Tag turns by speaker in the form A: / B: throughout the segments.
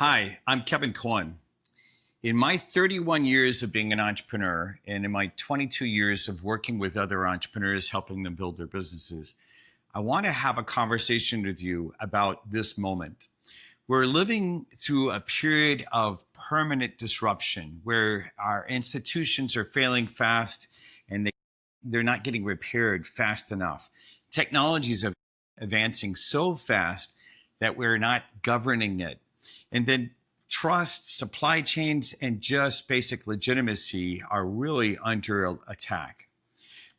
A: Hi, I'm Kevin Cohen. In my 31 years of being an entrepreneur and in my 22 years of working with other entrepreneurs, helping them build their businesses, I want to have a conversation with you about this moment. We're living through a period of permanent disruption where our institutions are failing fast and they're not getting repaired fast enough. Technologies are advancing so fast that we're not governing it. And then trust, supply chains, and just basic legitimacy are really under attack.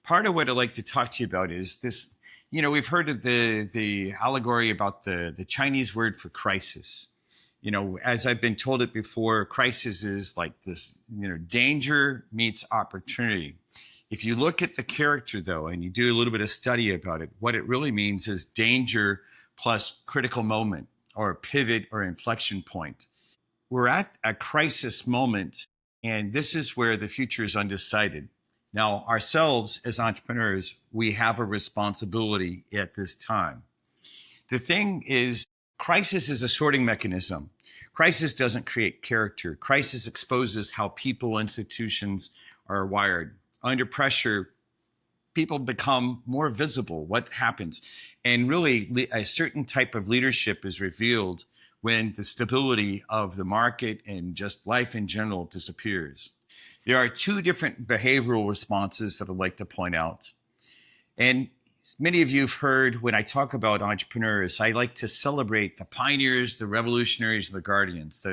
A: Part of what I'd like to talk to you about is this. We've heard of the allegory about the Chinese word for crisis. As I've been told it before, crisis is like this, danger meets opportunity. If you look at the character, though, and you do a little bit of study about it, what it really means is danger plus critical moment or pivot or inflection point. We're at a crisis moment, and this is where the future is undecided. Now, ourselves as entrepreneurs, we have a responsibility at this time. The thing is, crisis is a sorting mechanism. Crisis doesn't create character. Crisis exposes how people, institutions are wired. Under pressure, people become more visible. What happens? And really, a certain type of leadership is revealed when the stability of the market and just life in general disappears. There are two different behavioral responses that I'd like to point out. And many of you have heard when I talk about entrepreneurs, I like to celebrate the pioneers, the revolutionaries, the guardians.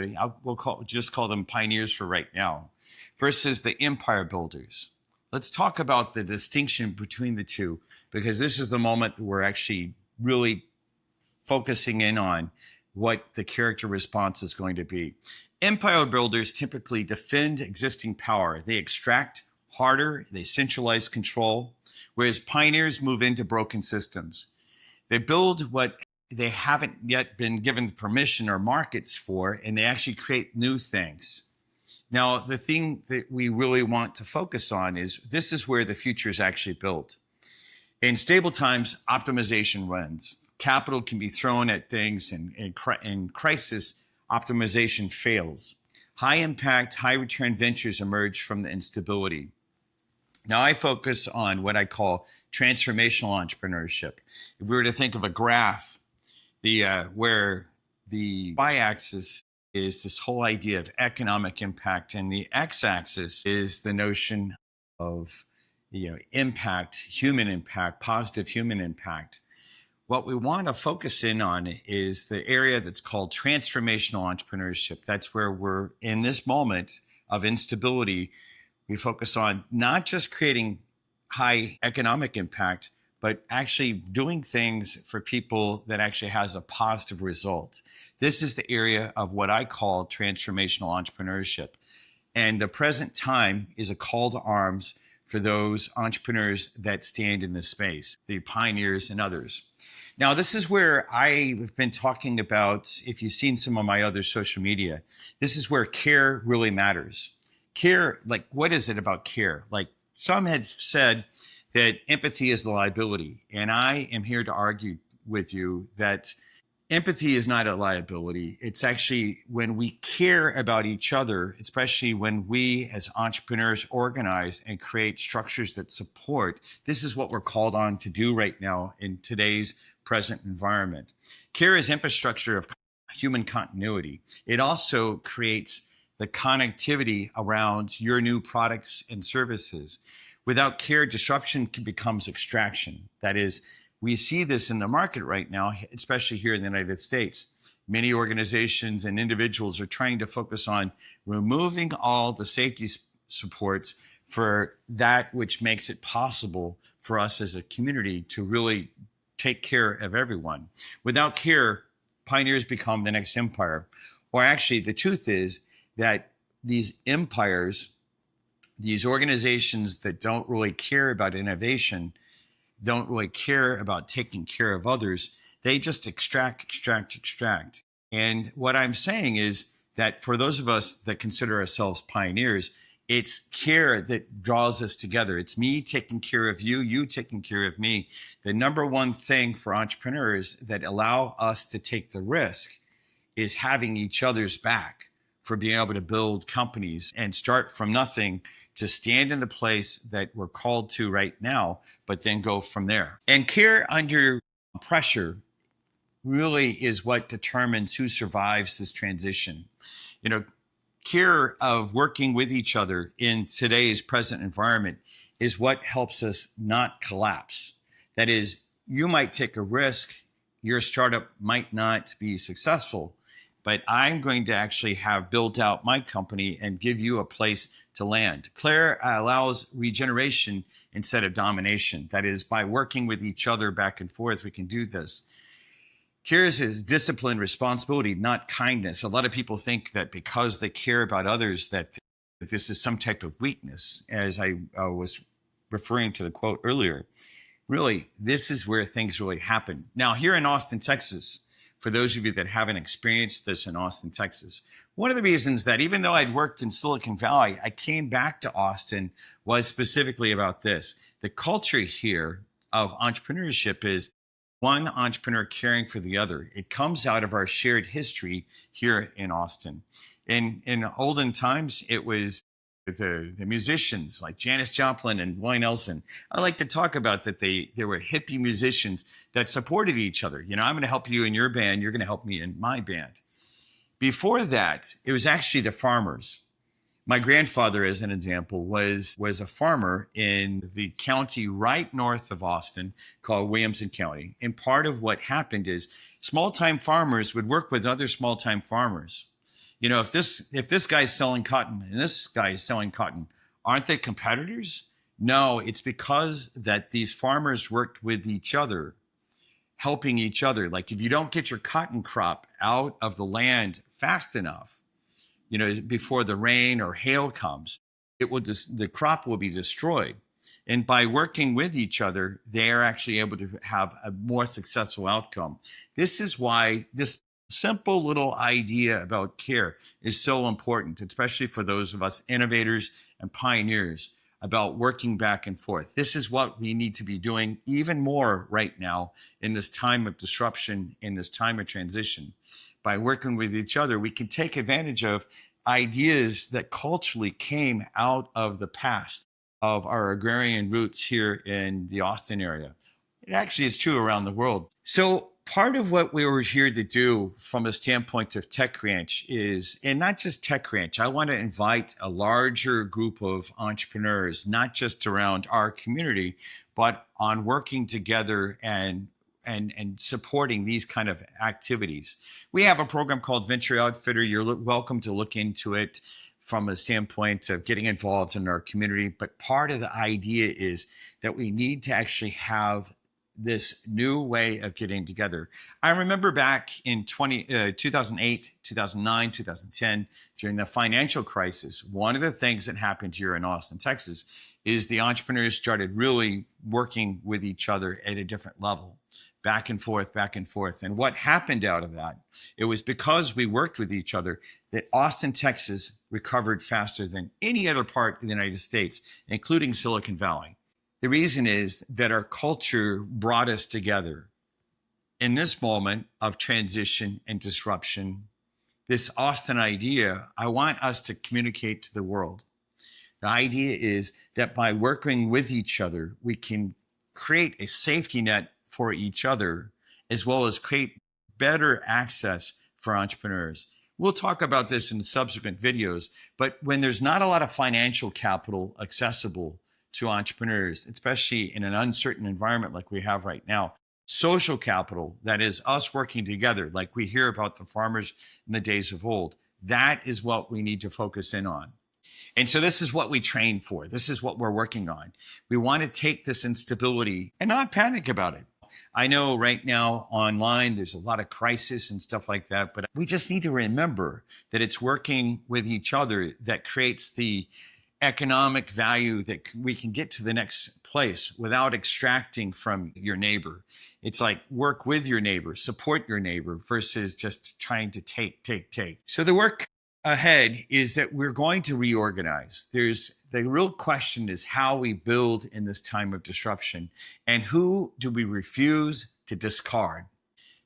A: We'll just call them pioneers for right now, versus the empire builders. Let's talk about the distinction between the two, because this is the moment that we're actually really focusing in on what the character response is going to be. Empire builders typically defend existing power. They extract harder, they centralize control, whereas pioneers move into broken systems. They build what they haven't yet been given permission or markets for, and they actually create new things. Now, the thing that we really want to focus on is this is where the future is actually built. In stable times, optimization wins. Capital can be thrown at things, and in crisis, optimization fails. High impact, high return ventures emerge from the instability. Now, I focus on what I call transformational entrepreneurship. If we were to think of a graph, where the y-axis is this whole idea of economic impact, and the x-axis is the notion of impact, human impact, positive human impact. What we want to focus in on is the area that's called transformational entrepreneurship. That's where we're in this moment of instability. We focus on not just creating high economic impact, but actually doing things for people that actually has a positive result. This is the area of what I call transformational entrepreneurship. And the present time is a call to arms for those entrepreneurs that stand in this space, the pioneers and others. Now, this is where I've been talking about, if you've seen some of my other social media, this is where care really matters. Care, like, what is it about care? Like, some had said that empathy is the liability. And I am here to argue with you that empathy is not a liability. It's actually when we care about each other, especially when we as entrepreneurs organize and create structures that support. This is what we're called on to do right now in today's present environment. Care is infrastructure of human continuity. It also creates the connectivity around your new products and services. Without care, disruption becomes extraction. That is, we see this in the market right now, especially here in the United States. Many organizations and individuals are trying to focus on removing all the safety supports for that which makes it possible for us as a community to really take care of everyone. Without care, pioneers become the next empire. Or actually, the truth is that these empires, these organizations that don't really care about innovation, don't really care about taking care of others, they just extract. And what I'm saying is that for those of us that consider ourselves pioneers, it's care that draws us together. It's me taking care of you, you taking care of me. The number one thing for entrepreneurs that allow us to take the risk is having each other's back for being able to build companies and start from nothing to stand in the place that we're called to right now, but then go from there. And care under pressure really is what determines who survives this transition. You know, care of working with each other in today's present environment is what helps us not collapse. That is, you might take a risk, your startup might not be successful, but I'm going to actually have built out my company and give you a place to land. Claire allows regeneration instead of domination. That is, by working with each other back and forth, we can do this. Cares is discipline, responsibility, not kindness. A lot of people think that because they care about others, that this is some type of weakness, as I was referring to the quote earlier. Really, this is where things really happen. Now, here in Austin, Texas, for those of you that haven't experienced this in Austin, Texas, one of the reasons that even though I'd worked in Silicon Valley, I came back to Austin was specifically about this. The culture here of entrepreneurship is one entrepreneur caring for the other. It comes out of our shared history here in Austin. In olden times, it was the musicians like Janis Joplin and Willie Nelson. I like to talk about that they were hippie musicians that supported each other. You know, I'm going to help you in your band. You're going to help me in my band. Before that, it was actually the farmers. My grandfather, as an example, was a farmer in the county right north of Austin called Williamson County. And part of what happened is small-time farmers would work with other small-time farmers. You know, if this guy's selling cotton and this guy's selling cotton, aren't they competitors? No, it's because that these farmers worked with each other, helping each other. Like if you don't get your cotton crop out of the land fast enough, you know, before the rain or hail comes, the crop will be destroyed. And by working with each other, they are actually able to have a more successful outcome. This is why this simple little idea about care is so important, especially for those of us innovators and pioneers, about working back and forth. This is what we need to be doing even more right now in this time of disruption, in this time of transition. By working with each other, we can take advantage of ideas that culturally came out of the past of our agrarian roots here in the Austin area. It actually is true around the world. So part of what we were here to do from a standpoint of Tech Ranch is, and not just Tech Ranch, I want to invite a larger group of entrepreneurs, not just around our community, but on working together and supporting these kind of activities. We have a program called Venture Outfitter. You're welcome to look into it from a standpoint of getting involved in our community. But part of the idea is that we need to actually have this new way of getting together. I remember back in 2008, 2009, 2010, during the financial crisis, one of the things that happened here in Austin, Texas, is the entrepreneurs started really working with each other at a different level, back and forth, back and forth. And what happened out of that, it was because we worked with each other that Austin, Texas recovered faster than any other part of the United States, including Silicon Valley. The reason is that our culture brought us together. In this moment of transition and disruption, this Austin idea, I want us to communicate to the world. The idea is that by working with each other, we can create a safety net for each other, as well as create better access for entrepreneurs. We'll talk about this in subsequent videos, but when there's not a lot of financial capital accessible to entrepreneurs, especially in an uncertain environment like we have right now, social capital, that is us working together, like we hear about the farmers in the days of old, that is what we need to focus in on. And so this is what we train for. This is what we're working on. We want to take this instability and not panic about it. I know right now online, there's a lot of crisis and stuff like that, but we just need to remember that it's working with each other that creates the economic value that we can get to the next place without extracting from your neighbor. It's like work with your neighbor, support your neighbor versus just trying to take. So the work ahead is that we're going to reorganize. The real question is how we build in this time of disruption and who do we refuse to discard?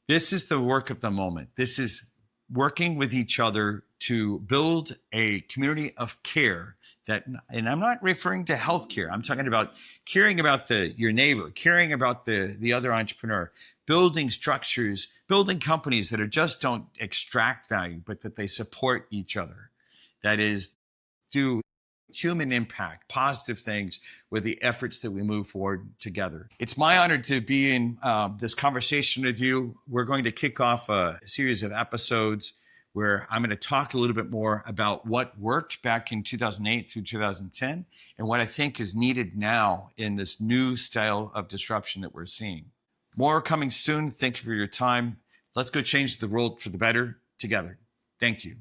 A: This is the work of the moment. This is working with each other to build a community of care that, and I'm not referring to healthcare. I'm talking about caring about your neighbor, caring about the other entrepreneur, building structures, building companies that are just don't extract value, but that they support each other. That is, do human impact, positive things with the efforts that we move forward together. It's my honor to be in this conversation with you. We're going to kick off a series of episodes where I'm going to talk a little bit more about what worked back in 2008 through 2010 and what I think is needed now in this new style of disruption that we're seeing. More coming soon. Thank you for your time. Let's go change the world for the better together. Thank you.